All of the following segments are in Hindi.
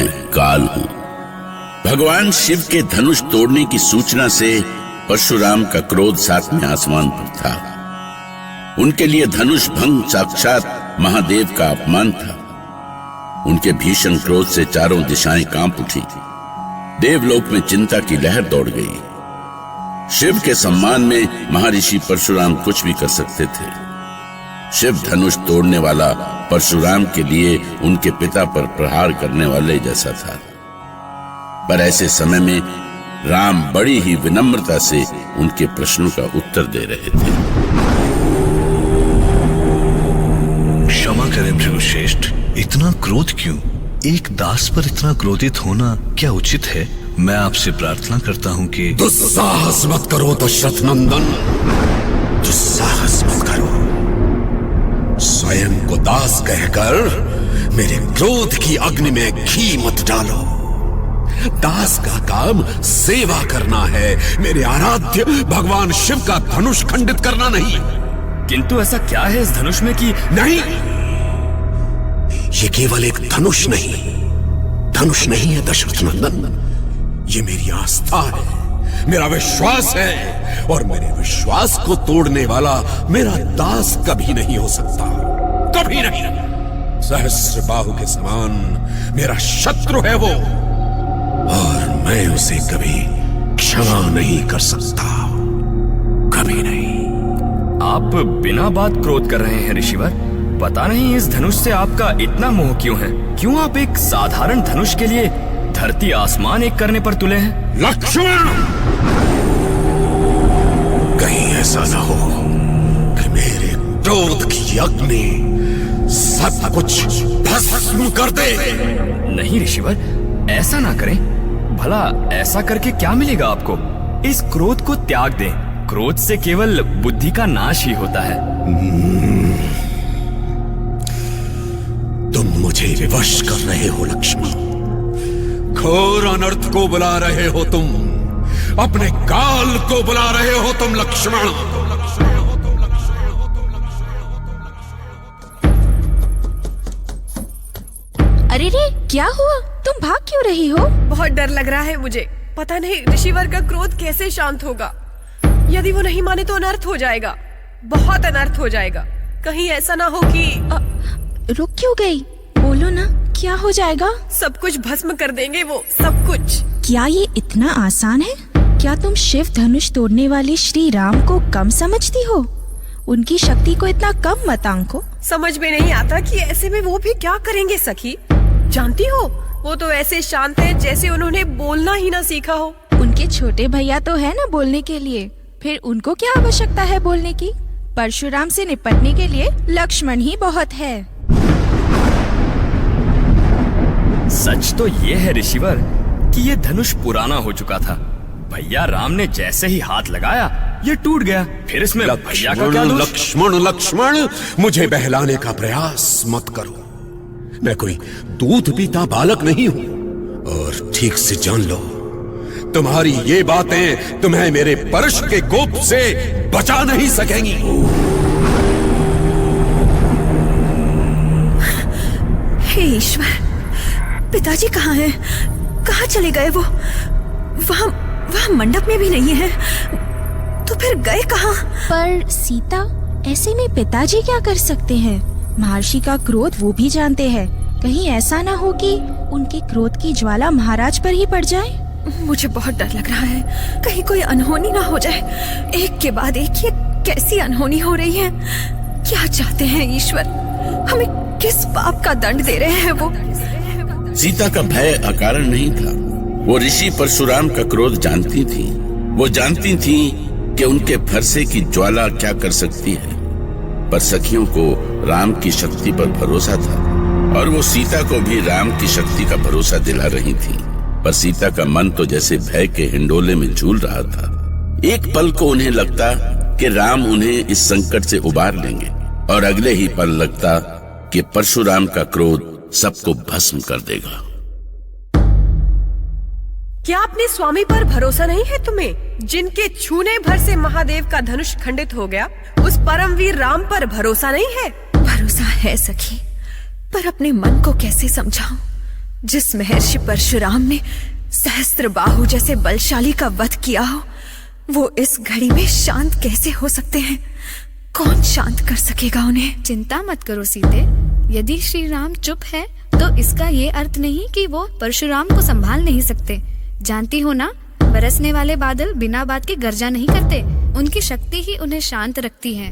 मैं काल हूं। भगवान शिव के धनुष तोड़ने की सूचना से परशुराम का क्रोध सातवें आसमान पर था। उनके लिए धनुष भंग साक्षात महादेव का अपमान था। उनके भीषण क्रोध से चारों दिशाएं कांप उठी। देवलोक में चिंता की लहर दौड़ गई। शिव के सम्मान में महर्षि परशुराम कुछ भी कर सकते थे। शिव धनुष तोड़ने वाला परशुराम के लिए उनके पिता पर प्रहार करने वाले जैसा था। पर ऐसे समय में राम बड़ी ही विनम्रता से उनके प्रश्नों का उत्तर दे रहे थे। क्षमा करें भृगुश्रेष्ठ, इतना क्रोध क्यों? एक दास पर इतना क्रोधित होना क्या उचित है? मैं आपसे प्रार्थना करता हूँ कि दुस्साहस मत करो दशरथ नंदन, दुस्साहस मत करो। स्वयं को दास कहकर मेरे क्रोध की अग्नि में घी मत डालो। दास का काम सेवा करना है, मेरे आराध्य भगवान शिव का धनुष खंडित करना नहीं। किंतु ऐसा क्या है इस धनुष में कि नहीं, ये केवल एक धनुष नहीं है दशरथ नंदन, ये मेरी आस्था है, मेरा विश्वास है, और मेरे विश्वास को तोड़ने वाला मेरा दास कभी नहीं हो सकता, कभी नहीं। सहस्र बाहु के समान मेरा शत्रु है वो, और मैं उसे कभी क्षमा नहीं कर सकता, कभी नहीं। आप बिना बात क्रोध कर रहे हैं ऋषिवर। पता नहीं इस धनुष से आपका इतना मोह क्यों है? क्यों आप एक साधारण धनुष के लिए धरती आसमान एक करने पर तुले हैं? लक्ष्मण, कहीं ऐसा ना हो कि मेरे क्रोध की अग्नि सब कुछ भस्म कर दे। नहीं ऋषिवर, ऐसा ना करें। भला ऐसा करके क्या मिलेगा आपको? इस क्रोध को त्याग दें। क्रोध से केवल बुद्धि का नाश ही होता है। तुम मुझे विवश कर रहे हो लक्ष्मण, घोर अनर्थ को बुला रहे हो तुम, अपने काल को बुला रहे हो तुम लक्ष्मण। अरे रे, क्या हुआ? तुम भाग क्यों रही हो? बहुत डर लग रहा है मुझे। पता नहीं ऋषिवर का क्रोध कैसे शांत होगा। यदि वो नहीं माने तो अनर्थ हो जाएगा, बहुत अनर्थ हो जाएगा। कहीं ऐसा ना हो कि रुक क्यों गई? बोलो ना, क्या हो जाएगा? सब कुछ भस्म कर देंगे वो, सब कुछ। क्या ये इतना आसान है? क्या तुम शिव धनुष तोड़ने वाले श्री राम को कम समझती हो? उनकी शक्ति को इतना कम मत आंको। समझ में नहीं आता कि ऐसे में वो भी क्या करेंगे सखी। जानती हो, वो तो ऐसे शांत है जैसे उन्होंने बोलना ही ना सीखा हो। उनके छोटे भैया तो है ना बोलने के लिए, फिर उनको क्या आवश्यकता है बोलने की? परशुराम से निपटने के लिए लक्ष्मण ही बहुत है। सच तो ये है ऋषिवर कि ये धनुष पुराना हो चुका था। भैया राम ने जैसे ही हाथ लगाया ये टूट गया। फिर इसमें भैया का क्या दोष? लक्ष्मण, मुझे बहलाने का प्रयास मत करो। मैं कोई दूध पीता बालक नहीं हूं, और ठीक से जान लो, तुम्हारी ये बातें तुम्हें मेरे परश के कोप से बचा नहीं सकेंगी। हे ईश्वर, पिताजी कहाँ हैं? कहाँ चले गए वो? वहाँ मंडप में भी नहीं है, तो फिर गए कहाँ? पर सीता, ऐसे में पिताजी क्या कर सकते हैं? महर्षि का क्रोध वो भी जानते हैं। कहीं ऐसा ना हो कि उनके क्रोध की ज्वाला महाराज पर ही पड़ जाए। मुझे बहुत डर लग रहा है, कहीं कोई अनहोनी ना हो जाए। एक के बाद एक ये कैसी अनहोनी हो रही है। क्या चाहते हैं ईश्वर? हमें किस पाप का दंड दे रहे हैं वो? सीता का भय अकारण नहीं था। वो ऋषि परशुराम का क्रोध जानती थी। वो जानती थी कि उनके फरसे की ज्वाला क्या कर सकती है। पर सखियों को राम की शक्ति पर भरोसा था, और वो सीता को भी राम की शक्ति का भरोसा दिला रही थी। पर सीता का मन तो जैसे भय के हिंडोले में झूल रहा था। एक पल को उन्हें लगता कि राम उन्हें इस संकट से उबार लेंगे, और अगले ही पल लगता कि परशुराम का क्रोध सबको भस्म कर देगा। क्या अपने स्वामी पर भरोसा नहीं है तुम्हें, जिनके छूने भर से महादेव का धनुष खंडित हो गया? उस परमवीर राम पर भरोसा नहीं है? भरोसा है सखी, पर अपने मन को कैसे समझाऊं? जिस महर्षि परशुराम ने सहस्त्र बाहु जैसे बलशाली का वध किया हो, वो इस घड़ी में शांत कैसे हो सकते हैं? कौन शांत कर सकेगा उन्हें? चिंता मत करो सीते, यदि श्री राम चुप है तो इसका ये अर्थ नहीं कि वो परशुराम को संभाल नहीं सकते। जानती हो ना, बरसने वाले बादल बिना बात के गर्जा नहीं करते, उनकी शक्ति ही उन्हें शांत रखती है।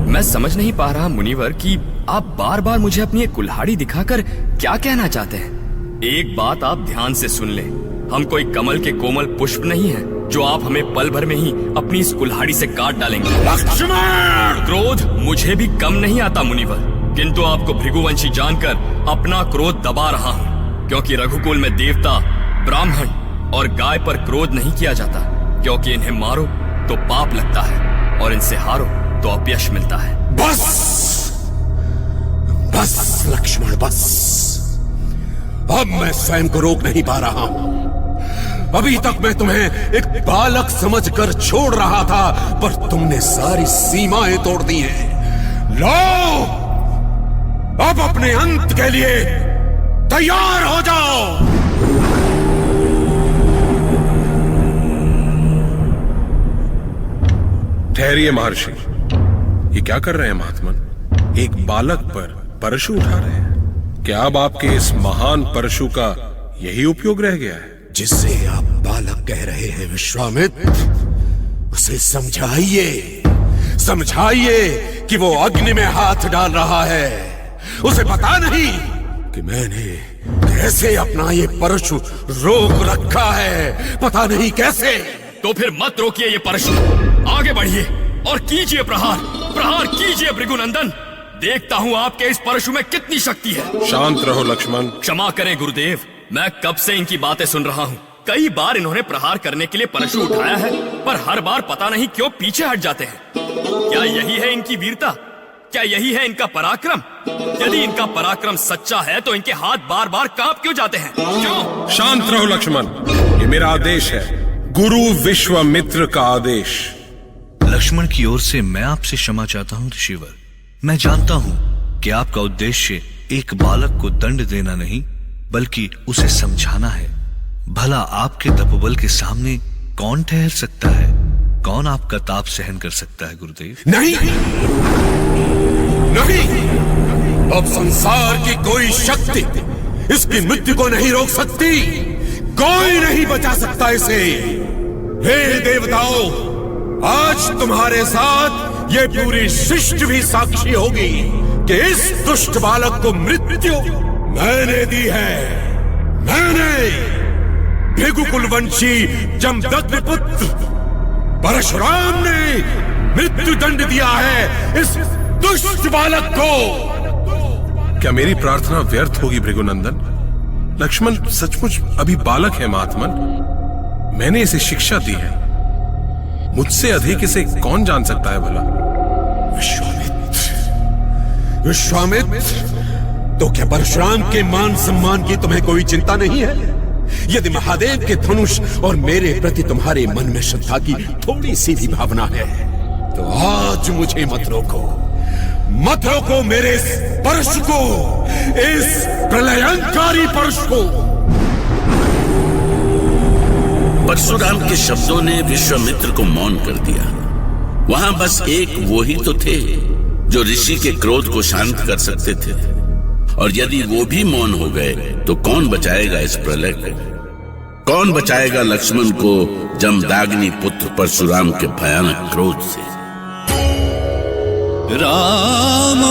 मैं समझ नहीं पा रहा मुनिवर कि आप बार बार मुझे अपनी एक कुल्हाड़ी दिखाकर क्या कहना चाहते हैं। एक बात आप ध्यान से सुन ले, हम कोई कमल के कोमल पुष्प नहीं हैं जो आप हमें पल भर में ही अपनी इस कुल्हाड़ी से काट डालेंगे। लक्ष्मण! क्रोध मुझे भी कम नहीं आता मुनिवर, किंतु आपको भृगुवंशी जानकर अपना क्रोध दबा रहा हूँ, क्योंकि रघुकुल में देवता, ब्राह्मण और गाय पर क्रोध नहीं किया जाता, क्योंकि इन्हें मारो तो पाप लगता है और इनसे हारो तो अपयश मिलता है। बस लक्ष्मण, बस। अब मैं स्वयं को रोक नहीं पा रहा हूं। अभी तक मैं तुम्हें एक बालक समझकर छोड़ रहा था, पर तुमने सारी सीमाएं तोड़ दी हैं। लो, अब अपने अंत के लिए तैयार हो जाओ। ठहरिए महर्षि, ये क्या कर रहे हैं महात्मन? एक बालक पर परशु उठा रहे हैं। क्या अब आपके इस महान परशु का यही उपयोग रह गया है? जिसे आप बालक कह रहे हैं विश्वामित्र, उसे समझाइए कि वो अग्नि में हाथ डाल रहा है। उसे पता नहीं कि मैंने कैसे अपना ये परशु रोक रखा है, पता नहीं कैसे। तो फिर मत रोकिए ये परशु, आगे बढ़िए और कीजिए प्रहार कीजिए भृगुनंदन। देखता हूँ आपके इस परशु में कितनी शक्ति है। शांत रहो लक्ष्मण। क्षमा करें गुरुदेव, मैं कब से इनकी बातें सुन रहा हूँ। कई बार इन्होंने प्रहार करने के लिए परशु उठाया है, पर हर बार पता नहीं क्यों पीछे हट जाते हैं। क्या यही है इनकी वीरता? क्या यही है इनका पराक्रम? यदि इनका पराक्रम सच्चा है तो इनके हाथ बार बार कांप क्यों जाते हैं? क्यों? शांत रहो लक्ष्मण, ये मेरा आदेश है, गुरु विश्वामित्र का आदेश। लक्ष्मण की ओर से मैं आपसे क्षमा चाहता हूँ ऋषिवर। मैं जानता हूँ कि आपका उद्देश्य एक बालक को दंड देना नहीं, बल्कि उसे समझाना है। भला आपके तपोबल के सामने कौन ठहर सकता है? कौन आपका ताप सहन कर सकता है गुरुदेव? नहीं, अब संसार की कोई शक्ति इसकी मृत्यु को नहीं रोक सकती। कोई नहीं बचा सकता इसे। हे देवताओं, आज तुम्हारे साथ ये पूरी सृष्टि भी साक्षी होगी कि इस दुष्ट बालक को मृत्यु मैंने दी है। मैंने भृगुकुलवंशी जमदग्नि पुत्र परशुराम ने मृत्यु दंड दिया है इस दुष्ट बालक को। क्या मेरी प्रार्थना व्यर्थ होगी भृगुनंदन? लक्ष्मण सचमुच अभी बालक है महात्मन। मैंने इसे शिक्षा दी है, मुझसे अधिक इसे कौन जान सकता है भला? विश्वामित्र, तो क्या परशुराम के मान सम्मान की तुम्हें कोई चिंता नहीं है? यदि महादेव के धनुष और मेरे प्रति तुम्हारे मन में श्रद्धा की थोड़ी सी भी भावना है, तो आज मुझे मत रोको मेरे इस परशु को, इस प्रलयंकारी परशु को। परशुराम के शब्दों ने विश्वामित्र को मौन कर दिया। वहां बस एक वो ही तो थे जो ऋषि के क्रोध को शांत कर सकते थे, और यदि वो भी मौन हो गए तो कौन बचाएगा इस प्रलय को? कौन बचाएगा लक्ष्मण को जमदाग्नि पुत्र परशुराम के भयानक क्रोध से? राम